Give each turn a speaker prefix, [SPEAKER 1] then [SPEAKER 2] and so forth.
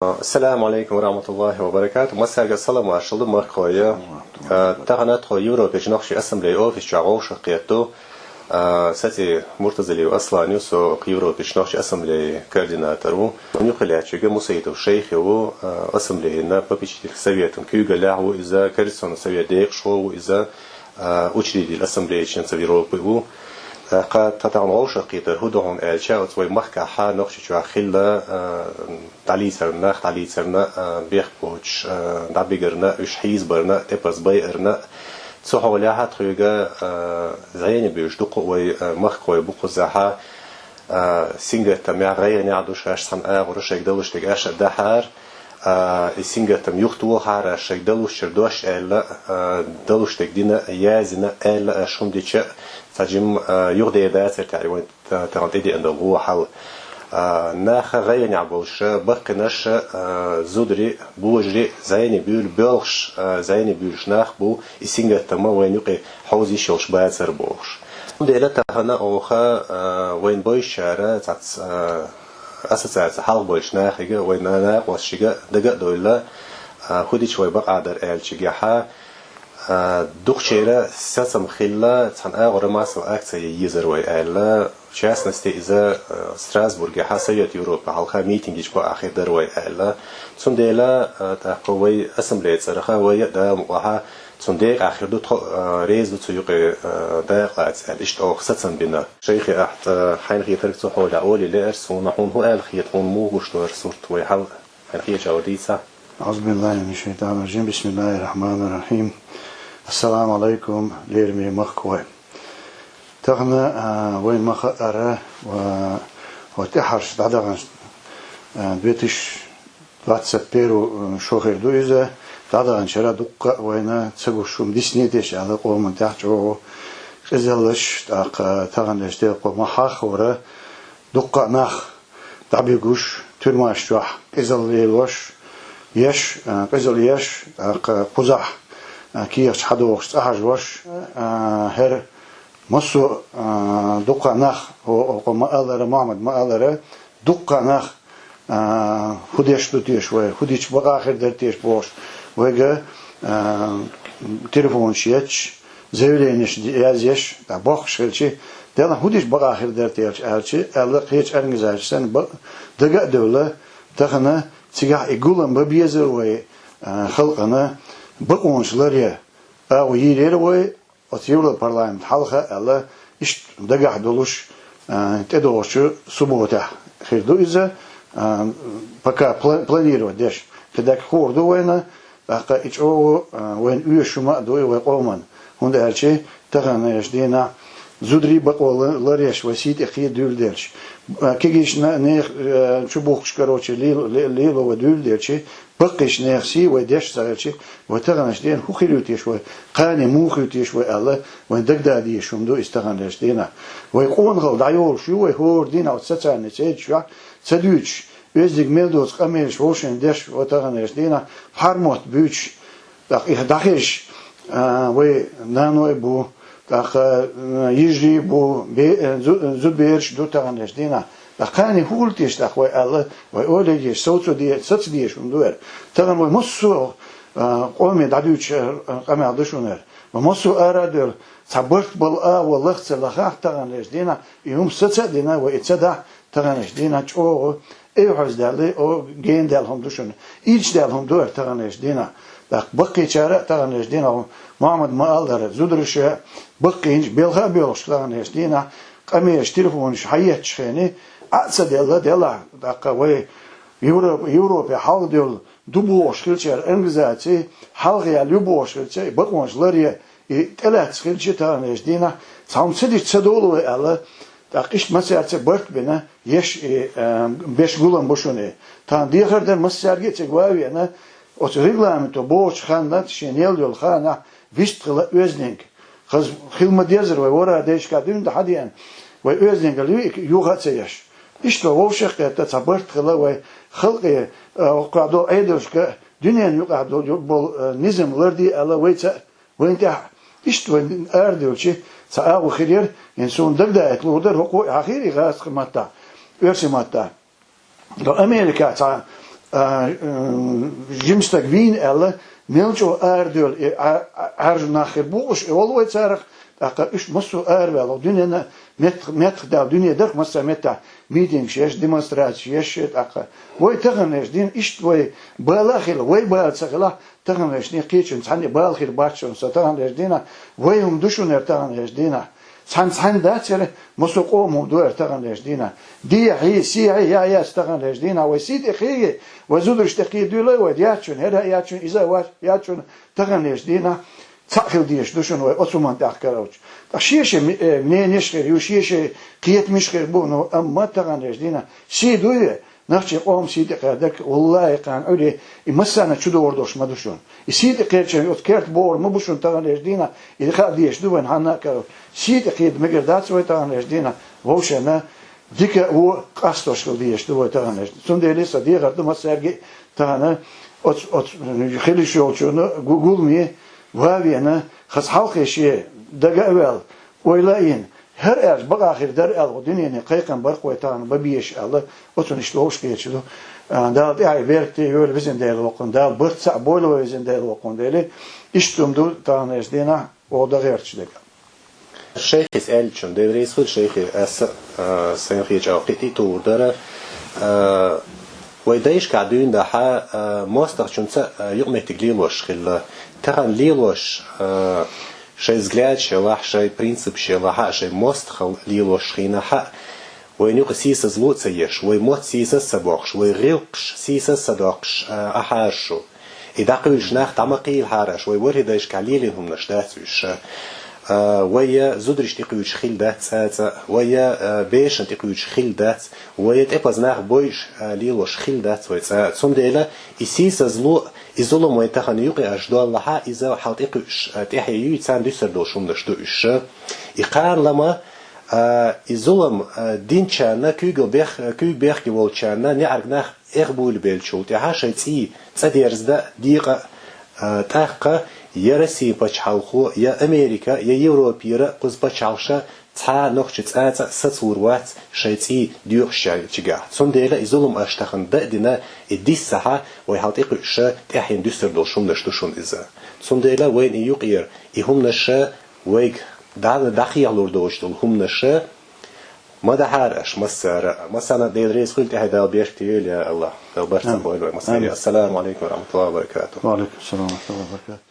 [SPEAKER 1] السلام عليكم ورحمة الله وبركاته. مساء السلام وعشرة مرخوية. تغنت خو يورو بيجناخش أسمبلي أوفيس شعوش قيادته. ساتي مرتزلي وأصلا نيوسو يورو بيجناخش أسمبلي كارديناترو. نيوخلي عشيجة مسيد الشيخ و أسمبلي نا ببيش سويتهم كيوغلا وإذا كارسون سويت ديك شو وإذا أشري الأسمبلي شن سويرو بيو. قد تتعنوش قيتر هدوهم الشاوت ومحكا حا نقش شو خلا تعلي سرنا بيخ بوش دبيجرنا إيش حيز برنا تبرز بيرنا تصحوا حد خيجا زين بيش دقوا ومخكوا بقوا زها سينجر تمع غير نعدوش عش صنع ورش يقدرش تجاش الدحر السينجر تم يختو حارش يقدرش شردوش إلا دلوش تجدينا يازنا إلا شون ديش تجمع يغدي داتر تعرفون ترانتيدي عند هو حل ناخ غير نعبوش بقناش زودري بوجري زيني بيول بلش زيني بيولش ناخ بو يسينجر تما وين يقي حوزي شوش باتر بوش ديلة هنا أوخا وين بوش شارع تات أساس حال بوش ناخيجا وين أنا وشيجا دقة دولا خدي شوي بقى عدر الشجاحة دكتورة ساسم خلا تان أغرى ماسو أكثر يزر ويألا شاس نستي إذا ستراسبورغ حسيت يوروبا حلقة ميتينج بقى آخر دروي ألا تنديلا تقوي أسمبلي صرخة ويدا وها تنديك آخر دو ريز دو تيوق داقة الإشت أو ستسن بنا شيخي أحت حين خيترك تحول أولي لأرسون نحون هو آل خيتون مو وشتور صورت ويحل حين خيت جوديسة.
[SPEAKER 2] أعوذ بالله من الشيطان الرجيم. بسم الله الرحمن الرحيم. السلام عليكم ليرمي مخكوي تغنى وين مخأرة وتحرش دعدغن بيتش بيرو شوخير دويزة دعدغن شرا دقة وين تسقوشوم ديسنيتش على قوم من تحت جو إزلش تغنى اشتاق محاخ ورا دقة ناخ تعبيقوش ترماش جوح إزليلوش يش إزليش قزح كيش حدوش أحجوش هر مصو دقة نخ وما ألره محمد ما ألره دقة نخ خديش دوتيش وين خديش بقى آخر درتيش بوش ويجا تلفون شيتش زولينش يازيش تباخش خلشي ده خديش بقى آخر درتيش ألشي ألا خيش أرنجزاش سن دقة دولة تخنا تيجا يقولن ببيزر وين خلقنا بقونشلار يا أو يرير وي أتيول البرلمان حلقة ألا إيش دقة دولش تدوش سبوته خير دو إذا بقى بلانيرو ديش كداك خور دو وينا بقى إيش أو وين يشوما دو ويقومن هند هالشي تغنى يشدينا زودري بقول لاريش وسيد أخير دول ديرش كيجيش نيخ شبوخش كروتش ليلو ودول ديرش بقيش نيخسي وديش سالشي وتغنش دين هو خيروتيش وقاني مو خيروتيش الله وين دقدادي شوم دو استغنش دينا ويقون غو دعيور شو هو دينا وتسعن تسيد شو تسدوش يزدق ميلدوس قميش وشن ديش وتغنش دينا حرمت بيوش داخلش وي نانو بو داخ يجري بو زود بيرش دو تغنش دينا لقاني هولتيش داخوي الله ويقوليش صوتو دي صوت ديش وندور تغن ومسو قومي دعوش قامي عدشونر ومسو أرادل صبرت بالآ والله تلاخ تغنش دينا يوم صوت دينا ويتصدع تغنش دينا تشوه إيوحز دالي أو جين دالهم دشون إيش دالهم دور تغنش دينا بقي شارع تغنش دينا محمد ما الله زودرش بقينش بيلها بيلش تغنش دينا قاميش تلفونش حيات شخيني أصل ديلا دقوي يوروبا حال ديال دبوش خلشر إنجازاتي حالغي لبوش خلشي بقونش لريه تلات خلشي تانيش دينا سام سديش تدولو الله دقيش مسيرت برت بنا يش بيش قولن بشونه تان ديخردن مسيرجي تقوي أنا أتريغلامتو بوش خانات شينيل ديال خانة فيست أزنينك خز خدمة ديزر وورا ديش كادين ده حديان وأزنينك اللي يوغاتيش إشتوا ووشك تتصبرت خلا وخلقي وقعدوا أيدوش كدنيا يقعدوا بول نظام لردي على وينت إشتوا أردوشي سأو خير إنسان دقدة أتلودر هو آخر غاز ماتا ورسي ماتا لو أمريكا جمستك وين ألا ملجو أردول أرج ناخر بوش أولوي تارك أقا إيش مسو أروال الدنيا مت دا الدنيا درك مسا متى ميتينغ شيش ديمونستراتيون شيش أقا وي تغنيش دين إيش وي بالآخر وي بالسخلا تغنيش دين قيتشن ثاني بالآخر باتشون ستغنيش دينا وي هم دوشون تغنيش دينا ثان داتشر مسو قوم دور تغنيش دينا دي هي سي هي استغنيش دينا وسيد خيجي وزودش تقي دولا ودياتشون هذا ياتشون إذا وات ياتشون تغنيش دينا تأخذ ديش دوشون وأسمان تأخكروش أشيش منين يشخر يوشيش قيت مشخر بونو أما تغنيش دينا سي دوية نحكي قوم سيدي قادك والله كان أولي مسانا شدو وردوش ما دوشون سيدي قيتشن أذكرت بور ما بوشون تغنيش دينا إذا خاد ديش دوين هنا كرو سيدي قيد مقردات سوي تغنيش دينا ووشنا ديك هو قصدوش ديش دوي تغنيش سندي لسه دي غردو مساقي تغنى أت خلي شو قول مي وهذه أنا خص حلقة شيء دقائق ويلاين هر أرج بقى آخر در الدنيا نقيقا برق ويتان ببيش الله وتنشلوش كيشلو دال يعني بيرتي يقول بزين ديال الوقت دال برت بويل وبزين ديال الوقت ديالي إشتم دول تانيش دينا وده غير شدك
[SPEAKER 1] الشيخ يسأل شون ده رئيس الشيخ سينخيج أو قتي تور دره ويدايش كعدين ده ماستر شون يوم تقليلوش خل تران ليلوش شيء زغلاد شيء شيء برينسيب شيء شيء ماستر ليلوش خينا حق وينيق سيس زلوت سيش ويموت سيس سباقش ويغلقش سيس صداقش أحاشو إذا قلش ناخ تعمقيل حارش ويوري دايش كعليلهم نشداتوش ويا زودرش تقيوش خيل دات ساعة ويا بيش تقيوش خيل دات ويا تقبض ناخ بويش ليلوش خيل دات ويا ثم ديلا يسيس زلو إزولم ويتخن يقي أجدال لها إذا حاط يقيوش تحيي يتسان ديسر دوشم نشدوش إقار لما إزولم دين چانا كوي بيخ كيول چانا نعرق ناخ إغبول بيلشو تحاشا تسي تساديرز دا ديقا تاقا يرسي بچالخو يا أمريكا يا يوروبيرا قز بچالشا تا نوخش تساتا ستوروات شيتي ديوخشا تيغا ثم ديلا إزولم أشتخن دنا إديس ساحة ويحاط يقرش تحين ديستر دوشم نشتوشون إذا ثم ديلا وين يقير إهم نشا ويك داخل لوردوش هم نشا ما ده حارش مسار مثلا ديل رئيس قلت هذا بيحكي يا الله البرتم بقول السلام عليكم ورحمة الله وبركاته.
[SPEAKER 2] وعليكم السلام ورحمة الله وبركاته.